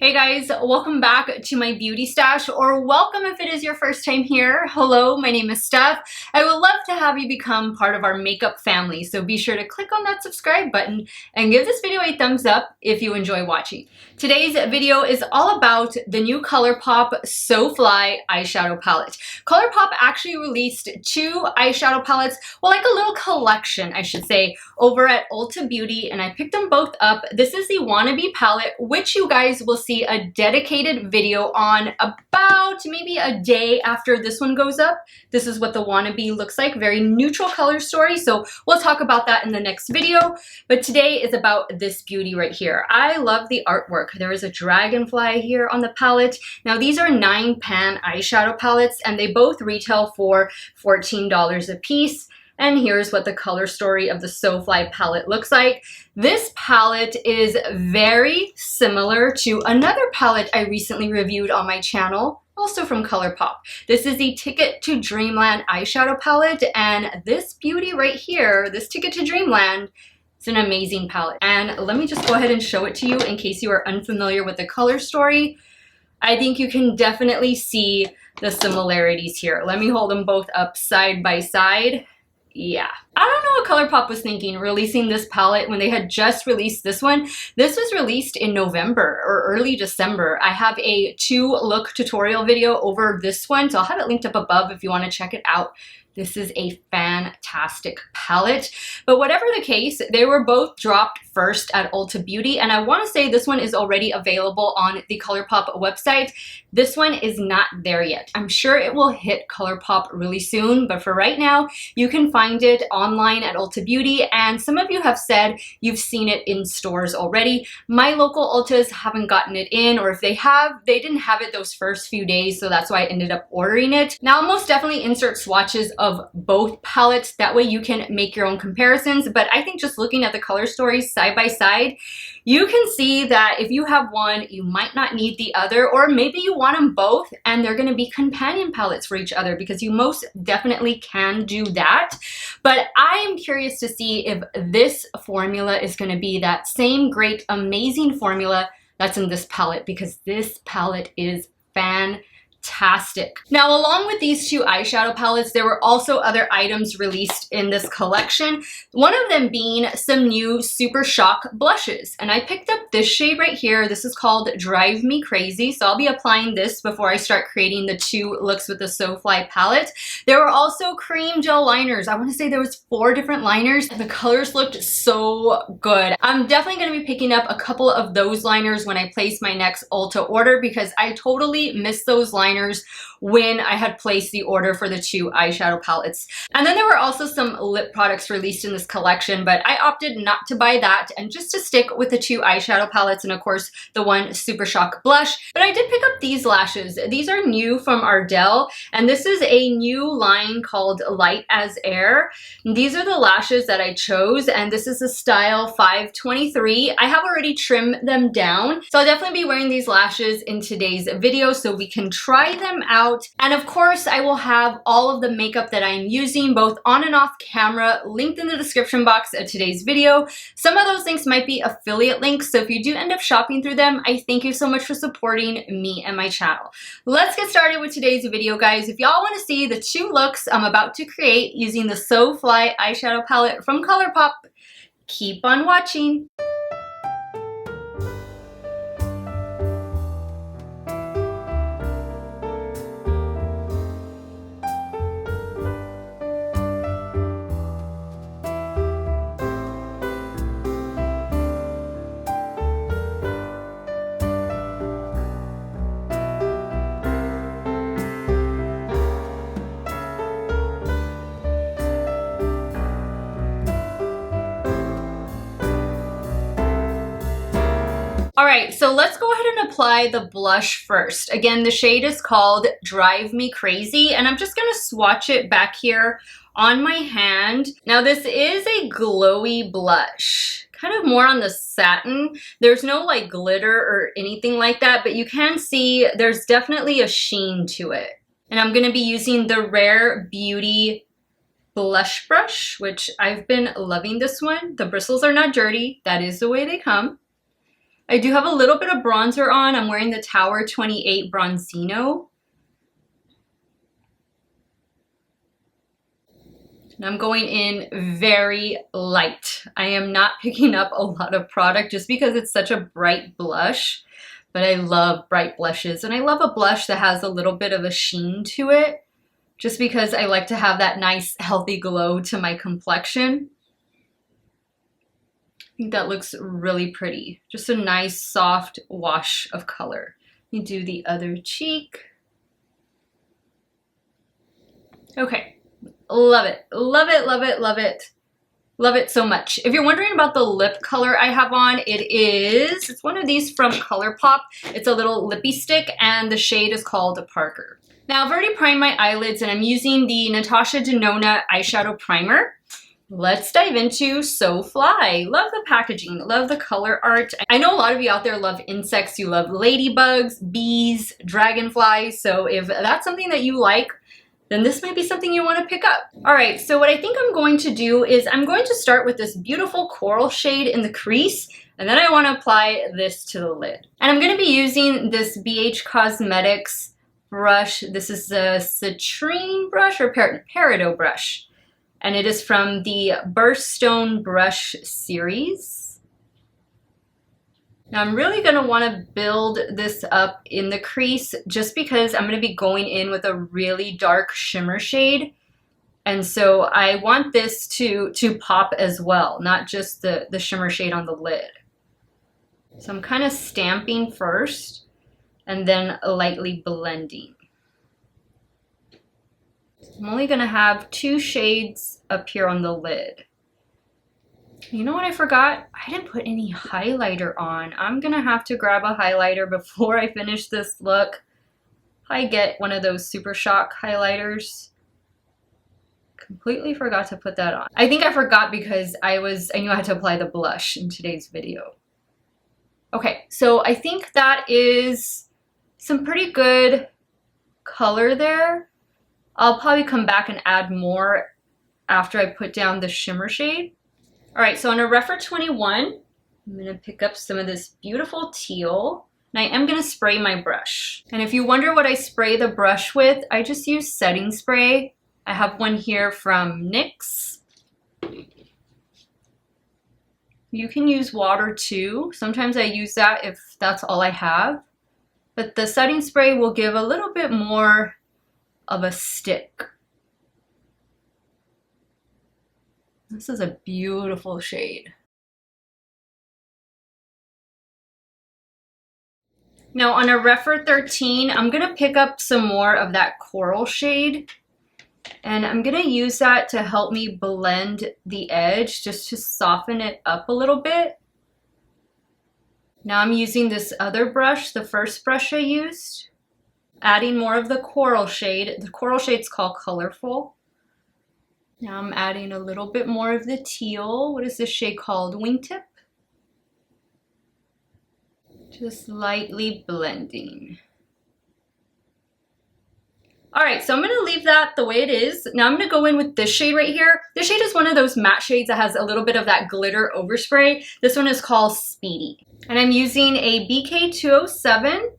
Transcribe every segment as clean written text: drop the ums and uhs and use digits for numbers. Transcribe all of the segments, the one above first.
Hey guys, welcome back to my beauty stash, or welcome if it is your first time here. Hello, my name is Steff. I would love to have you become part of our makeup family, so be sure to click on that subscribe button and give this video a thumbs up if you enjoy watching. Today's video is all about the new ColourPop So Fly eyeshadow palette. ColourPop actually released two eyeshadow palettes, well, like a little collection, I should say, over at Ulta Beauty, and I picked them both up. This is the Wannabe palette, which you guys will see a dedicated video on about maybe a day after this one goes up. This is what the Wannabe looks like, very neutral color story, so we'll talk about that in the next video. But today is about this beauty right here. I love the artwork. There is a dragonfly here on the palette. Now these are 9-pan eyeshadow palettes and they both retail for $14 a piece. And here's what the color story of the So Fly palette looks like. This palette is very similar to another palette I recently reviewed on my channel, also from ColourPop. This is the Ticket to Dreamland eyeshadow palette, and this beauty right here, this Ticket to Dreamland, it's an amazing palette. And let me just go ahead and show it to you in case you are unfamiliar with the color story. I think you can definitely see the similarities here. Let me hold them both up side by side. Yeah, I don't know what ColourPop was thinking releasing this palette when they had just released this one. This was released in November or early December. I have a 2-look tutorial video over this one, so I'll have it linked up above if you want to check it out. This is a fantastic palette. But whatever the case, they were both dropped first at Ulta Beauty, and I want to say this one is already available on the ColourPop website. This one is not there yet. I'm sure it will hit ColourPop really soon, but for right now, you can find it online at Ulta Beauty, and some of you have said you've seen it in stores already. My local Ultas haven't gotten it in, or if they have, they didn't have it those first few days, so that's why I ended up ordering it. Now, I'll most definitely insert swatches of both palettes. That way you can make your own comparisons, but I think just looking at the color stories side by side, you can see that if you have one, you might not need the other, or maybe you want them both and they're going to be companion palettes for each other, because you most definitely can do that. But I am curious to see if this formula is going to be that same great, amazing formula that's in this palette, because this palette is fantastic. Now, along with these two eyeshadow palettes, there were also other items released in this collection. One of them being some new Super Shock blushes. And I picked up this shade right here. This is called Drive Me Crazy. So I'll be applying this before I start creating the 2 looks with the So Fly palette. There were also cream gel liners. I want to say there was 4 different liners. The colors looked so good. I'm definitely going to be picking up a couple of those liners when I place my next Ulta order, because I totally missed those liners when I had placed the order for the 2 eyeshadow palettes. And then there were also some lip products released in this collection, but I opted not to buy that and just to stick with the 2 eyeshadow palettes and of course the one Super Shock blush. But I did pick up these lashes. These are new from Ardell, and this is a new line called Light as Air. These are the lashes that I chose, and this is a style 523. I have already trimmed them down, so I'll definitely be wearing these lashes in today's video so we can try them out. And of course, I will have all of the makeup that I'm using both on and off camera linked in the description box of today's video. Some of those links might be affiliate links, so if you do end up shopping through them, I thank you so much for supporting me and my channel. Let's get started with today's video, guys. If y'all want to see the 2 looks I'm about to create using the So Fly eyeshadow palette from ColourPop, keep on watching. Alright, so let's go ahead and apply the blush first. Again, the shade is called Drive Me Crazy, and I'm just going to swatch it back here on my hand. Now, this is a glowy blush, kind of more on the satin. There's no like glitter or anything like that, but you can see there's definitely a sheen to it. And I'm going to be using the Rare Beauty blush brush, which I've been loving this one. The bristles are not dirty. That is the way they come. I do have a little bit of bronzer on. I'm wearing the Tower 28 Bronzino. And I'm going in very light. I am not picking up a lot of product just because it's such a bright blush, but I love bright blushes. And I love a blush that has a little bit of a sheen to it, just because I like to have that nice healthy glow to my complexion. I think that looks really pretty. Just a nice soft wash of color. You do the other cheek. Okay. Love it, love it, love it, love it. Love it so much. If you're wondering about the lip color I have on, it's one of these from ColourPop. It's a little lippy stick and the shade is called Parker. Now I've already primed my eyelids and I'm using the Natasha Denona eyeshadow primer. Let's dive into So Fly. Love the packaging, love the color art. I know a lot of you out there love insects. You love ladybugs, bees, dragonflies. So if that's something that you like, then this might be something you want to pick up. All right, so what I think I'm going to do is I'm going to start with this beautiful coral shade in the crease, and then I want to apply this to the lid. And I'm going to be using this BH Cosmetics brush. This is a citrine brush or peridot brush, and it is from the Birthstone brush series. Now I'm really going to want to build this up in the crease just because I'm going to be going in with a really dark shimmer shade. And so I want this to pop as well, not just the shimmer shade on the lid. So I'm kind of stamping first and then lightly blending. I'm only going to have 2 shades up here on the lid. You know what I forgot? I didn't put any highlighter on. I'm gonna have to grab a highlighter before I finish this look. I get one of those Super Shock highlighters. Completely forgot to put that on. I think I forgot because I knew I had to apply the blush in today's video. Okay, so I think that is some pretty good color there. I'll probably come back and add more after I put down the shimmer shade. All right, so on a Refer 21, I'm gonna pick up some of this beautiful teal, and I am gonna spray my brush. And if you wonder what I spray the brush with, I just use setting spray. I have one here from NYX. You can use water too. Sometimes I use that if that's all I have. But the setting spray will give a little bit more of a stick. This is a beautiful shade. Now on a Refer 13, I'm gonna pick up some more of that coral shade, and I'm gonna use that to help me blend the edge, just to soften it up a little bit. Now I'm using this other brush, the first brush I used, adding more of the coral shade. The coral shade's called Colorful. Now I'm adding a little bit more of the teal. What is this shade called? Wingtip? Just lightly blending. All right, so I'm gonna leave that the way it is. Now I'm gonna go in with this shade right here. This shade is one of those matte shades that has a little bit of that glitter overspray. This one is called Speedy. And I'm using a BK207,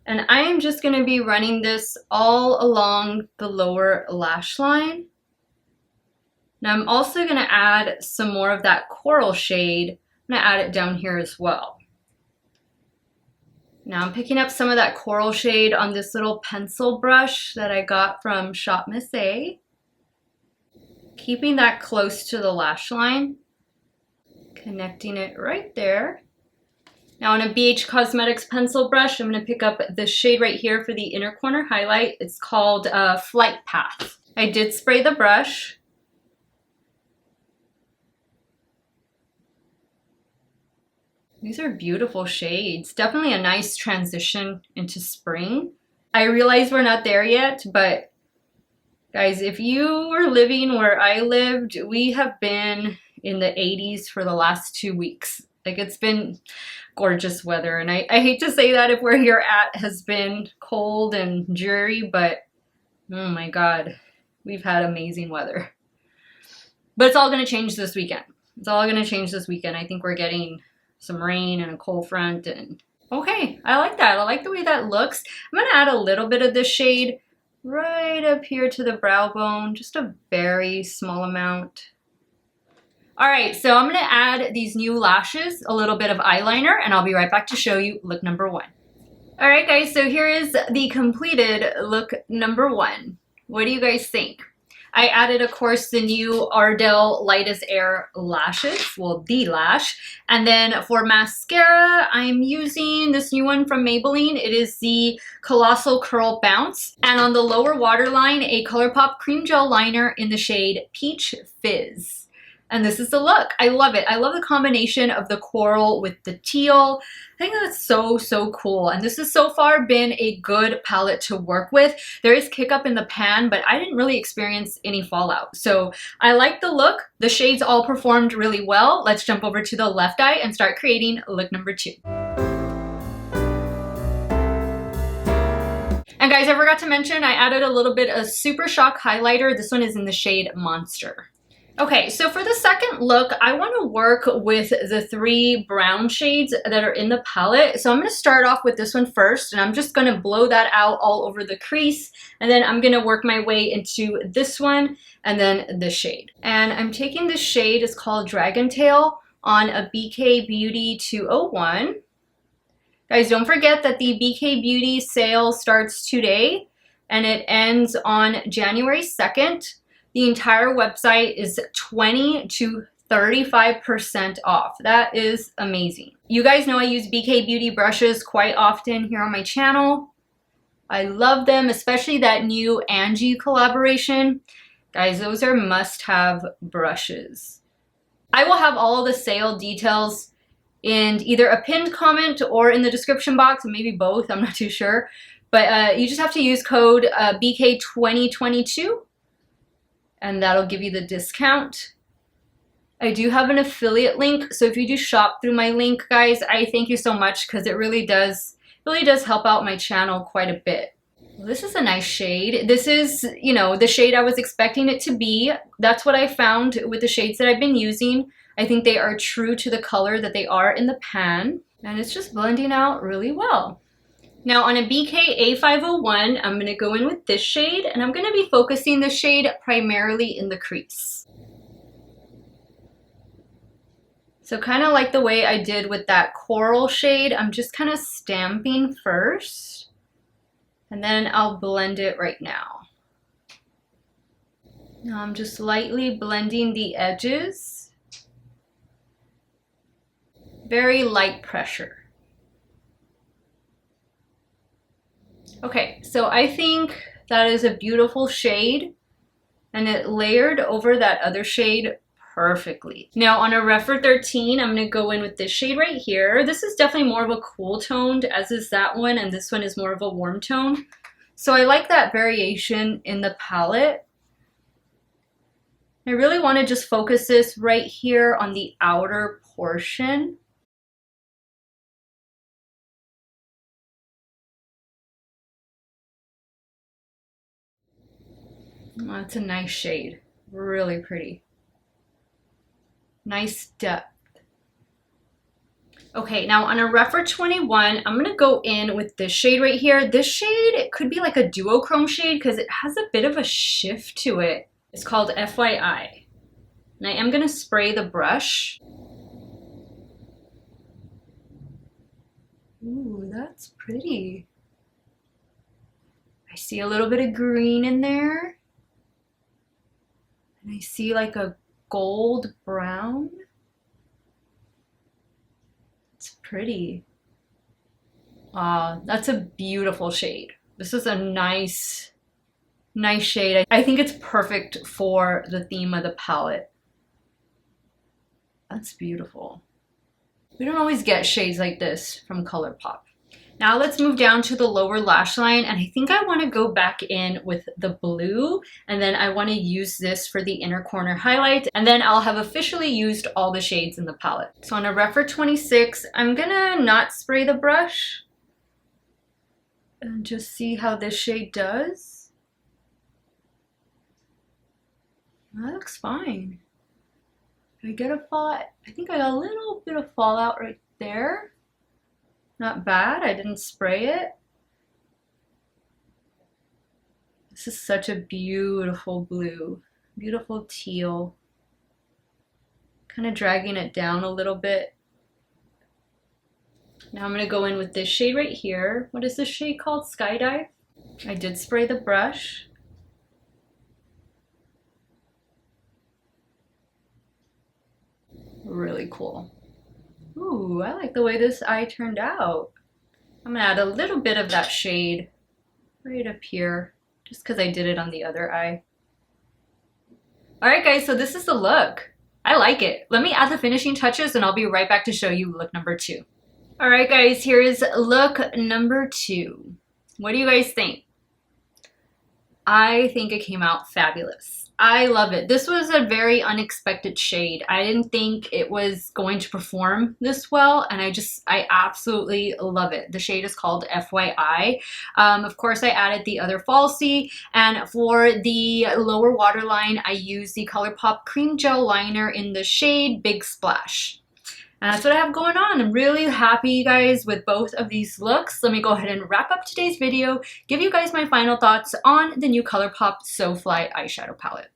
and I am just gonna be running this all along the lower lash line. Now I'm also going to add some more of that coral shade. I'm going to add it down here as well. Now I'm picking up some of that coral shade on this little pencil brush that I got from Shop Miss A. Keeping that close to the lash line. Connecting it right there. Now on a BH Cosmetics pencil brush, I'm going to pick up this shade right here for the inner corner highlight. It's called Flight Path. I did spray the brush. These are beautiful shades. Definitely a nice transition into spring. I realize we're not there yet, but guys, if you were living where I lived, we have been in the 80s for the last 2 weeks. Like, it's been gorgeous weather, and I hate to say that if where you're at has been cold and dreary, but oh my God, we've had amazing weather. But it's all gonna change this weekend. It's all gonna change this weekend. I think we're getting some rain and a cold front. And okay, I like that. I like the way that looks. I'm gonna add a little bit of this shade right up here to the brow bone, just a very small amount. All right, so I'm gonna add these new lashes, a little bit of eyeliner, and I'll be right back to show you look number 1. All right, guys, so here is the completed look number 1. What do you guys think? I added, of course, the new Ardell Light as Air lashes, well, the lash. And then for mascara, I'm using this new one from Maybelline. It is the Colossal Curl Bounce. And on the lower waterline, a ColourPop Cream Gel Liner in the shade Peach Fizz. And this is the look. I love it. I love the combination of the coral with the teal. I think that's so, so cool. And this has so far been a good palette to work with. There is kick up in the pan, but I didn't really experience any fallout. So I like the look. The shades all performed really well. Let's jump over to the left eye and start creating look number 2. And guys, I forgot to mention, I added a little bit of Super Shock highlighter. This one is in the shade Monster. Okay, so for the second look, I want to work with the 3 brown shades that are in the palette. So I'm going to start off with this one first, and I'm just going to blow that out all over the crease. And then I'm going to work my way into this one and then this shade. And I'm taking this shade, it's called Dragon Tail, on a BK Beauty 201. Guys, don't forget that the BK Beauty sale starts today and it ends on January 2nd. The entire website is 20 to 35% off. That is amazing. You guys know I use BK Beauty brushes quite often here on my channel. I love them, especially that new Angie collaboration. Guys, those are must-have brushes. I will have all the sale details in either a pinned comment or in the description box, or maybe both, I'm not too sure. But you just have to use code BK2022. And that'll give you the discount. I do have an affiliate link, so if you do shop through my link, guys, I thank you so much because it really does help out my channel quite a bit. Well, this is a nice shade. This is, you know, the shade I was expecting it to be. That's what I found with the shades that I've been using. I think they are true to the color that they are in the pan, and it's just blending out really well. Now on a BK A501, I'm going to go in with this shade, and I'm going to be focusing the shade primarily in the crease. So kind of like the way I did with that coral shade, I'm just kind of stamping first, and then I'll blend it right now. Now I'm just lightly blending the edges. Very light pressure. Okay, so I think that is a beautiful shade, and it layered over that other shade perfectly. Now on a Refer 13, I'm going to go in with this shade right here. This is definitely more of a cool toned, as is that one, and this one is more of a warm tone. So I like that variation in the palette. I really want to just focus this right here on the outer portion. Oh, it's a nice shade, really pretty. Nice depth. Okay, now on a Refer 21, I'm gonna go in with this shade right here. This shade, it could be like a duochrome shade because it has a bit of a shift to it. It's called FYI. And I am gonna spray the brush. Ooh, that's pretty. I see a little bit of green in there. And I see like a gold brown. It's pretty. That's a beautiful shade. This is a nice shade. I think it's perfect for the theme of the palette. That's beautiful. We don't always get shades like this from ColourPop. Now let's move down to the lower lash line, and I think I want to go back in with the blue, and then I want to use this for the inner corner highlight, and then I'll have officially used all the shades in the palette. So on a Refer 26, I'm gonna not spray the brush and just see how this shade does. That looks fine. I get a fallout. I think I got a little bit of fallout right there. Not bad. I didn't spray it. This is such a beautiful blue. Beautiful teal. Kind of dragging it down a little bit. Now I'm going to go in with this shade right here. What is this shade called? Skydive? I did spray the brush. Really cool. Ooh, I like the way this eye turned out. I'm going to add a little bit of that shade right up here, just because I did it on the other eye. Alright guys, so this is the look. I like it. Let me add the finishing touches and I'll be right back to show you look number 2. Alright guys, here is look number 2. What do you guys think? I think it came out fabulous. I love it. This was a very unexpected shade. I didn't think it was going to perform this well, and I absolutely love it. The shade is called FYI. Of course, I added the other falsie, and for the lower waterline, I used the ColourPop Cream Gel Liner in the shade Big Splash. And that's what I have going on. I'm really happy, you guys, with both of these looks. Let me go ahead and wrap up today's video, give you guys my final thoughts on the new ColourPop So Fly eyeshadow palette.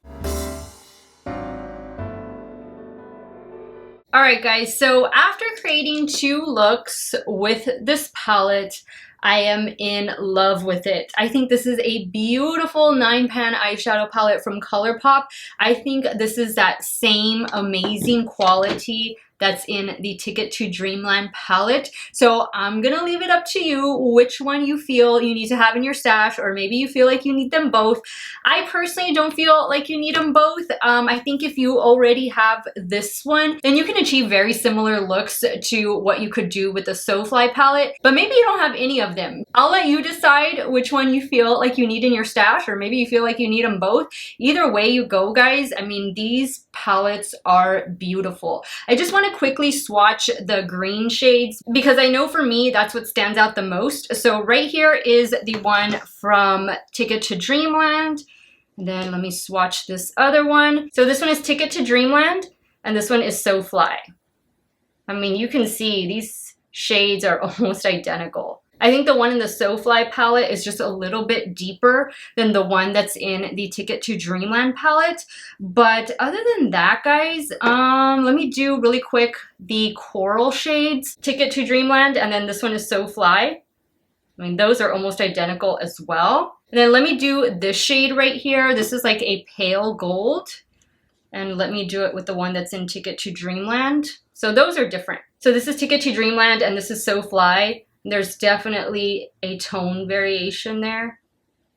Alright guys, so after creating 2 looks with this palette, I am in love with it. I think this is a beautiful 9-pan eyeshadow palette from ColourPop. I think this is that same amazing quality that's in the Ticket to Dreamland palette. So I'm gonna leave it up to you which one you feel you need to have in your stash, or maybe you feel like you need them both. I personally don't feel like you need them both. I think if you already have this one, then you can achieve very similar looks to what you could do with the So Fly palette, but maybe you don't have any of them. I'll let you decide which one you feel like you need in your stash, or maybe you feel like you need them both. Either way you go, guys. I mean, these palettes are beautiful. I just want to quickly swatch the green shades because I know for me that's what stands out the most. So right here is the one from Ticket to Dreamland, and then let me swatch this other one. So this one is Ticket to Dreamland and this one is So Fly. I mean, you can see these shades are almost identical. I think the one in the So Fly palette is just a little bit deeper than the one that's in the Ticket to Dreamland palette. But other than that, guys, let me do really quick the coral shades. Ticket to Dreamland, and then this one is So Fly. I mean, those are almost identical as well. And then let me do this shade right here. This is like a pale gold. And let me do it with the one that's in Ticket to Dreamland. So those are different. So this is Ticket to Dreamland and this is So Fly. There's definitely a tone variation there.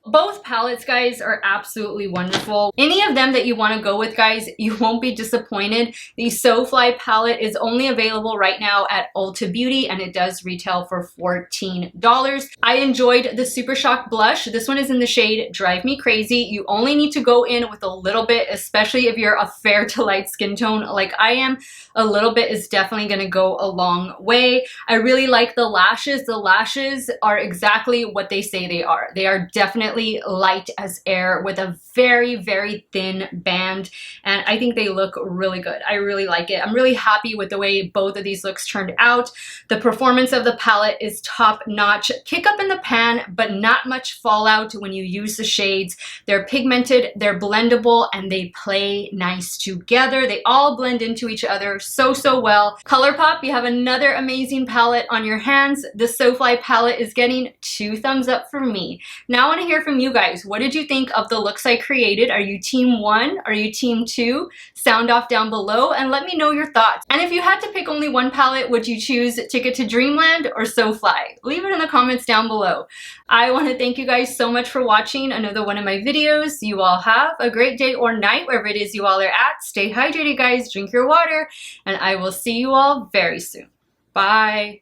Both palettes, guys, are absolutely wonderful. Any of them that you want to go with, guys, you won't be disappointed. The So Fly palette is only available right now at Ulta Beauty, and it does retail for $14. I enjoyed the Super Shock blush. This one is in the shade Drive Me Crazy. You only need to go in with a little bit, especially if you're a fair to light skin tone like I am. A little bit is definitely going to go a long way. I really like the lashes. The lashes are exactly what they say they are. They are definitely light as air with a very, very thin band, and I think they look really good. I really like it. I'm really happy with the way both of these looks turned out. The performance of the palette is top notch. Kick up in the pan, but not much fallout when you use the shades. They're pigmented, they're blendable, and they play nice together. They all blend into each other so well. ColourPop, you have another amazing palette on your hands. The So Fly palette is getting 2 thumbs up for me. Now I want to hear from you guys. What did you think of the looks I created? Are you team 1? Are you team 2? Sound off down below and let me know your thoughts. And if you had to pick only one palette, would you choose Ticket to Dreamland or So Fly? Leave it in the comments down below. I want to thank you guys so much for watching another one of my videos. You all have a great day or night wherever it is you all are at. Stay hydrated, guys. Drink your water, and I will see you all very soon. Bye.